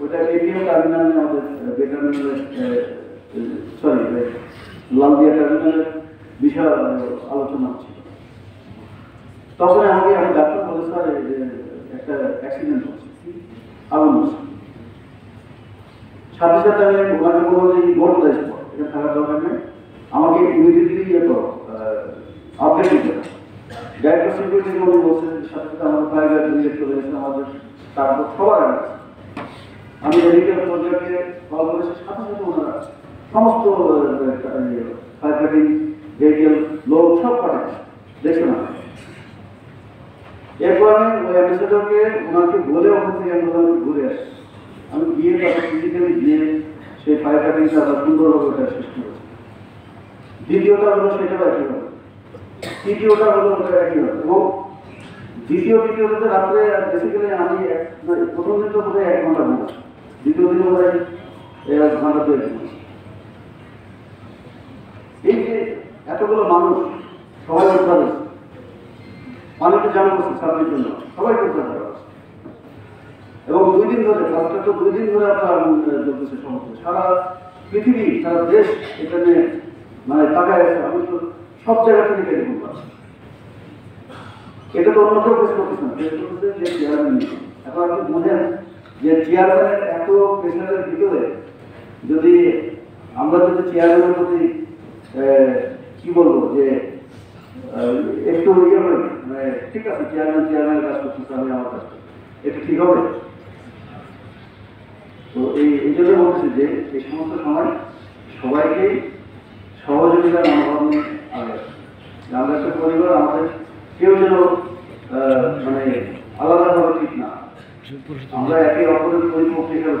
ওটা এটিএম টার্মিনালে আমাদের বেটারমিনালের সরি লালদিয়া টার্মিনালের বিষয় আলোচনা ছিল। তখন আমি ডাক্তার বলে স্যার একটা অ্যাক্সিডেন্ট হচ্ছে, আগুন হচ্ছে। সাথে সাথে আমি ওখানে বলবো যে বোর্ড প্লেস এটা থাকার দরকার নেই, আমাকে ইমিডিয়েটলি ইয়ে করো, আপডেট দিতে। ডাইরেক্টর সিকিউরিটি উনি বলছেন, সাথে সাথে আমাদের ফায়ার ব্রিগেড চলে গেছে, আমাদের তারপর সবার আগে আমি মেডিকেল পর্যায়ে কল করেছি, সাথে সাথে ওনারা সমস্ত ফায়ার ফাইটিং ভেহিকেল লোক সব পাঠাচ্ছে, দেখছে না। এরপর আমি ওই অ্যাম্বাসেডরকে ওনাকে বলে ওখান থেকে আমি ঘুরে আসি। আমি গিয়ে তারপর ফিজিক্যালি গিয়ে সেই ফায়ার ফাইটিংটা আমরা সুন্দরভাবে ওটা শেষ করেছি। দ্বিতীয়টা হলো সেটাও একই হবে, তৃতীয়টা হলো ওটা একই হবে। এবং তৃতীয়টাতে রাত্রে বেসিক্যালি আমি প্রথম দিন তো বোধ হয় 1 ঘন্টা ঘুমাচ্ছি, দ্বিতীয় দিন বোধ হয় 1 ঘন্টা 2 ঘুমাচ্ছি। এই যে এতগুলো মানুষ সবাই উদ্ধার হচ্ছে, পানিতে জানা করছে সার্ভিসের জন্য, সবাই উদ্ধার করা হচ্ছে। এবং 2 দিন ধরে, ফার্স্টে তো 2 দিন ধরে আপনার চলতেছে সমস্ত, সারা পৃথিবী সারা দেশ এখানে মানে তাকায় আছে। আমি তো সব জায়গা থেকে টেলিফোন পাচ্ছি। এটা তো অন্য কেউ ফেস করতেছে না, ফেস করতেছে যে চেয়ারম্যান। এখন আপনি বোঝেন যে চেয়ারম্যানের এত প্রেশারের ভিতরে যদি আমরা যদি চেয়ারম্যানের প্রতি কি বলবো যে একটু ইয়ে হয়, মানে ঠিক আছে চেয়ারম্যানের কাজ করতেছে, আমি আমার কাজ করছি, এটা ঠিক হবে? তো এই জন্য বলছি যে এই সমস্ত সময় সবাইকে সহযোগিতার মনোভাব নিয়ে আগে আমরা একটা পরিবার, আমাদের কেউ যেন মানে আলাদাভাবে ঠিক না, আমরা একে অপরের